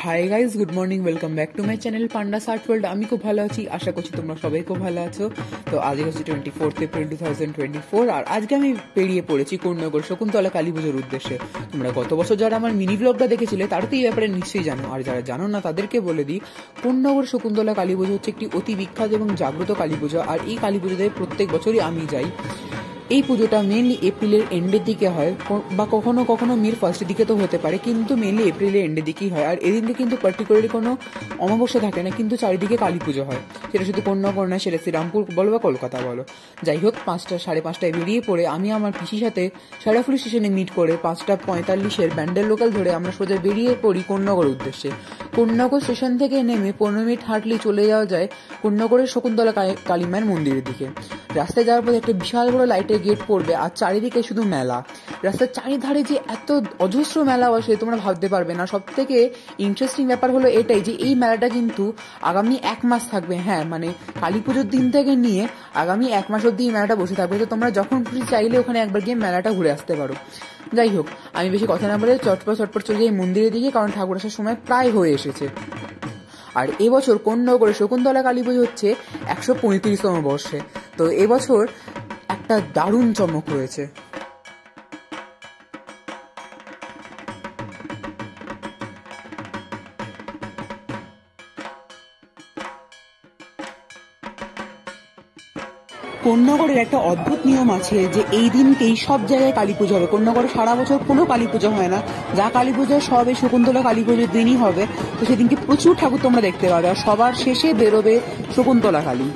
Hi guys, good morning, welcome back to my channel panda shirt world. আমি খুব ভালো আছি, আশা করছি তোমরা সবাই খুব ভালো আছো। তো আজকে হচ্ছে 24 এপ্রিল 2024, আর আজকে আমি বেরিয়ে পড়েছি কোন্নগর শকুন্তলা কালী পুজোর উদ্দেশ্যে। তোমরা গত বছর যারা আমার মিনি ব্লগটা দেখেছিলে তারা তো এই ব্যাপারে নিশ্চয়ই জানো, আর যারা জানো না তাদেরকে বলে দিই, কোন্নগর শকুন্তলা কালী পুজো হচ্ছে একটি অতি বিখ্যাত এবং জাগ্রত কালী পুজো। আর এই কালী পুজোতে প্রত্যেক বছরই আমি যাই। এই পুজোটা মেনলি এপ্রিলের এন্ডের দিকে হয়, বা কখনো কখনো মের ফার্স্টের দিকে তো হতে পারে, কিন্তু মেনলি এপ্রিলের এন্ডের দিকেই হয়। আর এদিনকে কিন্তু পার্টিকুলারলি কোনো অমাবস্যা থাকে না, কিন্তু চারিদিকে কালী পুজো হয়। সেটা শুধু কোন্নগর না, সেটা শ্রীরামপুর বলো বা কলকাতা বলো। যাই হোক, 5টা সাড়ে 5টায় বেরিয়ে পড়ে আমি আমার পিসির সাথে সারাফুলি স্টেশনে মিট করে 5:45 ব্যান্ডেল লোকাল ধরে আমরা সোজা বেরিয়ে পড়ি কোন্নগর উদ্দেশ্যে। কোন্নগর স্টেশন থেকে নেমে 15 মিনিট হাঁটলেই চলে যাওয়া যায় কোন্নগরের শকুন্তলা কালী মায়ের মন্দিরের দিকে। রাস্তায় যাওয়ার পরে একটা বিশাল বড় লাইটের গেট পড়বে, আর চারিদিকে শুধু মেলা। রাস্তার চারিধারে যে এত অজস্র মেলা বসে তোমরা ভাবতে পারবে না। সব থেকে ইন্টারেস্টিং ব্যাপার হলো এটাই যে এই মেলাটা কিন্তু আগামী 1 মাস থাকবে। হ্যাঁ, মানে কালী পুজোর দিন থেকে নিয়ে আগামী 1 মাস অব্দি এই মেলাটা বসে থাকবে। তো তোমরা যখন খুশি চাইলে ওখানে একবার গিয়ে মেলাটা ঘুরে আসতে পারো। যাই হোক, আমি বেশি কথা না বলে চটপট চলে যাই মন্দিরের দিকে, কারণ ঠাকুর আসার সময় প্রায় হয়ে এসেছে। আর এবছর কোন্নগরে শকুন্তলা কালী পুজো হচ্ছে 135তম বর্ষে। তো এবছর একটা দারুণ চমক রয়েছে। কোন্নগরের একটা অদ্ভুত নিয়ম আছে যে এই দিনকেই সব জায়গায় কালী পুজো হবে। কোন্নগরে সারা বছর কোনো কালী পুজো হয় না, যা কালী পুজো সব এই শকুন্তলা কালী পুজোর দিনই হবে। তো সেদিনকে প্রচুর ঠাকুর তোমরা দেখতে পাবে, আর সবার শেষে বেরোবে শকুন্তলা কালী।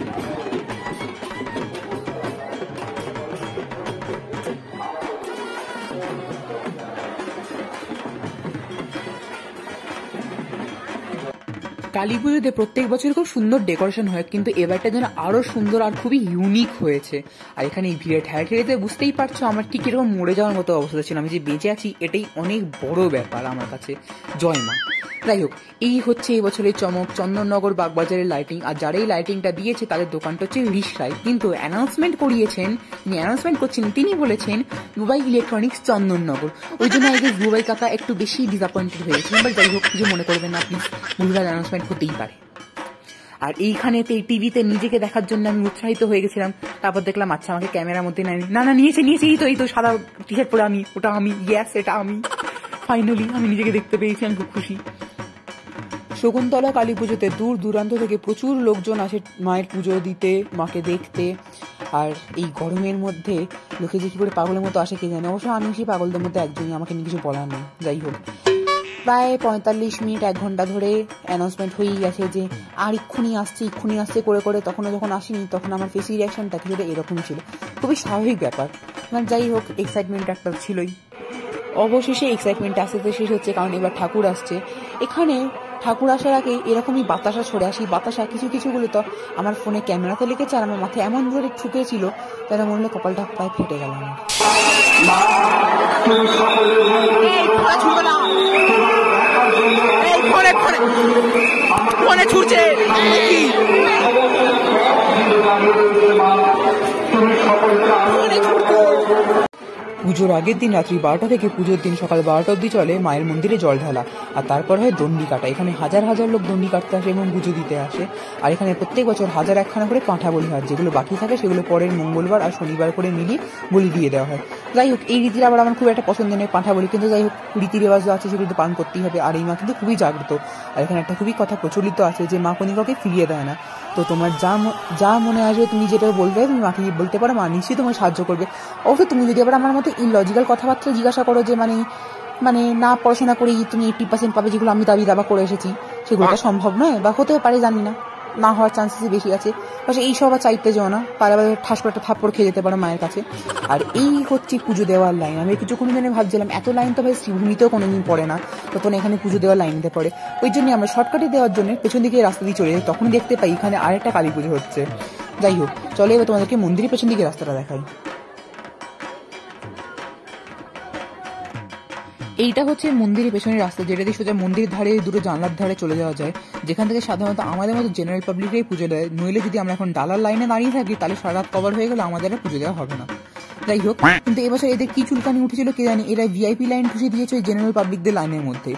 কালী পুজোতে প্রত্যেক বছর খুব সুন্দর ডেকোরেশন হয়, কিন্তু এবারটা যেন আরো সুন্দর আর খুবই ইউনিক হয়েছে। আর এখানে এই ভিড়ে ঠেলে বুঝতেই পারছো আমার ঠিক এরকম মরে যাওয়ার মতো অবস্থা ছিল। আমি যে বেঁচে আছি এটাই অনেক বড় ব্যাপার আমার কাছে। জয় মা। যাই হোক, এই হচ্ছে এই বছরের চমক, চন্দননগর বাগবাজারের লাইটিং। আর যারা এই লাইটিংটা দিয়েছে তাদের দোকানটা হচ্ছে রিসরাই, কিন্তু অ্যানাউন্সমেন্ট করিয়েছেন, তিনি অ্যানাউন্সমেন্ট করছেন, তিনি বলেছেন দুবাই ইলেকট্রনিক্স চন্দননগর। ওই জন্য আগে দুবাই কাকা একটু বেশি ডিসঅ্যাপয়েন্টেড হয়েছিলেন। বাট যাই হোক, কিছু মনে করবেন না প্লিজ, ভুলভাল অ্যানাউন্সমেন্ট হতেই পারে। আর এইখানেতে টিভিতে নিজেকে দেখার জন্য আমি উৎসাহিত হয়ে গেছিলাম। তারপর দেখলাম আচ্ছা আমাকে ক্যামেরার মধ্যে নেয়নি। না নিয়েছে, এই তো সাদা টি শার্ট পরে আমি, ওটা আমি, ইয়েস এটা আমি। ফাইনালি আমি নিজেকে দেখতে পেয়েছি, আমি খুব খুশি। শকুন্তলা কালী পুজোতে দূর দূরান্ত থেকে প্রচুর লোকজন আসে মায়ের পুজো দিতে, মাকে দেখতে। আর এই গরমের মধ্যে লোকে যে কি করে পাগলের মতো আসে কে জানে। অবশ্য আমি সেই পাগলদের মধ্যে একজনই, আমাকে নিয়ে কিছু বলার নেই। যাই হোক, প্রায় 45 মিনিট 1 ঘন্টা ধরে অ্যানাউন্সমেন্ট হয়েই গেছে যে আর এক্ষুনি আসছে করে তখনও যখন আসেনি তখন আমার ফেস রিয়াকশনটা কিছুটা এরকম ছিল, খুবই স্বাভাবিক ব্যাপার। মানে যাই হোক, এক্সাইটমেন্ট একটা ছিলই। অবশেষে এক্সাইটমেন্ট আস্তে আস্তে শেষ হচ্ছে, কারণ এবার ঠাকুর আসছে। এখানে ঠাকুর আসার আগে এরকমই বাতাসা ছড়ে আসি। বাতাসা কিছুগুলো তো আমার ফোনে ক্যামেরাতে লেগেছে, আর আমার মাথায় এমন ধরে ঠুকেছিল তারা মনে হলো কপালটা প্রায় ফেটে গেল আমার। পুজোর আগের দিন রাত্রি 12টা থেকে পুজোর দিন সকাল 12টা অব্দি চলে মায়ের মন্দিরে জল ঢালা, আর তারপর হয় দণ্ডি কাটা। এখানে হাজার হাজার লোক দণ্ডি কাটতে আসে এবং পুজো দিতে আসে। আর এখানে প্রত্যেক বছর 1000 একখানা করে পাঁঠা বলি হয়, যেগুলো বাকি থাকে সেগুলো পরের মঙ্গলবার আর শনিবার করে মিলিয়ে বলি দিয়ে দেওয়া হয়। যাই হোক, এই রীতির আবার আমার খুব একটা পছন্দ নেই পাঁঠা বলি, কিন্তু যাই হোক রীতি রেওয়াজ আছে সেগুলো তো পালন করতেই হবে। আর এই মা কিন্তু খুবই জাগ্রত। আর এখানে একটা খুবই কথা প্রচলিত আছে যে মা কোনো কাউকে ফিরিয়ে দেয় না। তো তোমার যা মনে আসবে তুমি যেটা বলবে তুমি মাকে বলতে পারো, মা নিশ্চয়ই তোমায় সাহায্য করবে। অবশ্য তুমি যদি আবার আমার মতো ইলজিক্যাল কথাবার্তা জিজ্ঞাসা করো যে মানে না পড়াশোনা করেই তুমি 80% পাবে, যেগুলো আমি দাবা করে এসেছি, সেগুলো তো সম্ভব নয়, বা হতেও পারে, জানি না হওয়ার চান্সেস বেশি আছে। പക്ഷെ এইসব আর চাইতে যাও না, পারে ঠাস করে একটা থাপ্পড় খেয়ে যেতে পারো মায়ের কাছে। আর এই হচ্ছে পুজো দেওয়ার লাইন। আমি কিছুক্ষণ দিনে ভাবছিলাম এত লাইন তো ভাই শ্রীভূমিতেও কোনোদিন পড়ে না, তখন এখানে পুজো দেওয়ার লাইনতে পড়ে। ওই জন্য আমরা শর্টকাটে দেওয়ার জন্য পেছন দিকে রাস্তা দিয়ে চলে যাই, তখন দেখতে পাই এখানে আরেকটা কালী পুজো হচ্ছে। যাই হোক, চলে এবার তোমাদেরকে মন্দিরের পেছন দিকে রাস্তাটা দেখাই। এইটা হচ্ছে মন্দিরের পেছনের রাস্তা, যেটা দিয়ে সোজা মন্দিরের ধারে দুটো জানলার ধারে চলে যাওয়া যায়, যেখান থেকে সাধারণত আমাদের মতো জেনারেল পাবলিকরাই পুজো দেয়। নইলে যদি আমরা এখন ডালার লাইনে দাঁড়িয়ে থাকি তাহলে সারা রাত কভার হয়ে গেলে আমাদের আর পুজো দেওয়া হবে না। যাই হোক, কিন্তু এবছর এদের কি চুলকানি উঠেছিল কে জানি, এরা ভিআইপি লাইন ঢুকিয়ে দিয়েছে ওই জেনারেল পাবলিকদের লাইনের মধ্যে।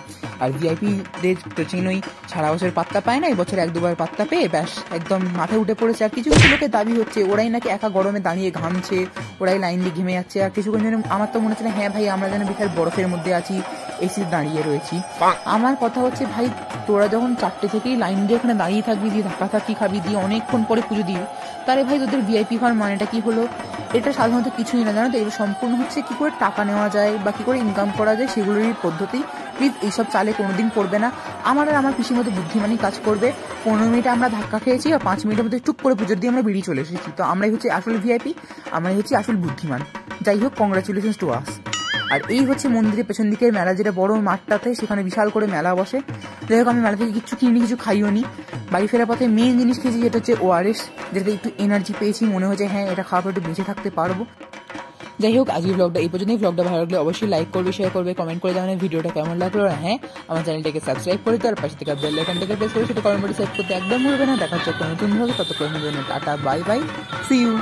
আর ভিআইপিদের তো চিনোই, সারা বছর পাত্তা পায় না, এবছর 1-2 বার পাত্তা পেয়ে ব্যাস একদম মাথায় উঠে পড়েছে। আর কিছু কিছু লোকের দাবি হচ্ছে ওরাই নাকি একা গরমে দাঁড়িয়ে ঘামছে, ওরাই লাইন দিয়ে ঘেমে যাচ্ছে। আর কিছুক্ষণ যেন আমার তো মনে হচ্ছে না, হ্যাঁ ভাই আমরা যেন বিশাল বরফের মধ্যে আছি, এসি দাঁড়িয়ে রয়েছি। আমার কথা হচ্ছে ভাই, তোরা যখন 4টে থেকেই লাইন দিয়ে এখানে দাঁড়িয়ে থাকবি, দিয়ে ধাক্কা থাকি খাবি, দিয়ে অনেকক্ষণ পরে পুজো দিবি, তাহলে ভাই তোদের ভিআইপি হওয়ার মানেটা কি হলো? এটা সাধারণত কিছুই না, জানো তো, এটা সম্পূর্ণ হচ্ছে কি করে টাকা নেওয়া যায় বা কি করে ইনকাম করা যায় সেগুলোরই পদ্ধতি। প্লিজ এইসব চালে কোনোদিন পড়বে না। আমার আর আমার পিসির মধ্যে বুদ্ধিমানই কাজ করবে। 15 মিনিটে আমরা ধাক্কা খেয়েছি আর 5 মিনিটের মধ্যে চুপ করে পুজোর দিয়ে আমরা বেরিয়ে চলে এসেছি। তো আমরাই হচ্ছে আসল ভিআইপি, আমরাই হচ্ছে আসল বুদ্ধিমান। যাই হোক, কংগ্রাচুলেশনস টু আস। আর এই হচ্ছে মন্দিরের পেছন দিকের মেলা, যেটা বড় মাঠটাতে, সেখানে বিশাল করে মেলা বসে। যাই হোক, আমি মেলা থেকে কিচ্ছু কিনি, কিছু খাইও নি। বাড়ি ফেরার পথে মেন জিনিস খেয়েছি, যেটা হচ্ছে ওআরএস, যেটা একটু এনার্জি পেয়েছি, মনে হয়েছে হ্যাঁ এটা খাওয়ার পর একটু বেঁচে থাকতে পারবো। যাই হোক, আজকের ব্লগটা এই পর্যন্তই। ব্লগটা ভালো লাগলে অবশ্যই লাইক করবে, শেয়ার করবে, কমেন্ট করে জানাবে ভিডিওটা কেমন লাগলো। আর হ্যাঁ, আমার চ্যানেলটাকে সাবস্ক্রাইব করে দিও, আর পাশে থেকে বেল আইকনটাকে প্রেস করে সেটা কমেন্ট করে সেভ করতে একদম ভুলবে না। দেখা হচ্ছে একটা নতুন ভাবে, ততক্ষণ ta-ta, bye bye, see you.